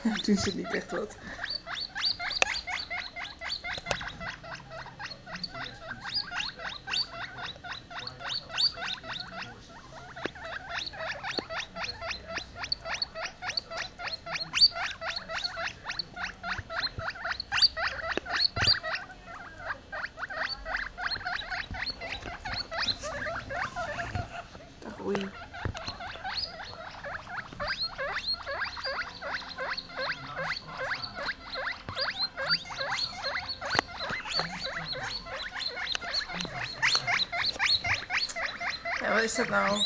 Toen ze niet echt wat. Dag oei. Ja, wat is dat nou?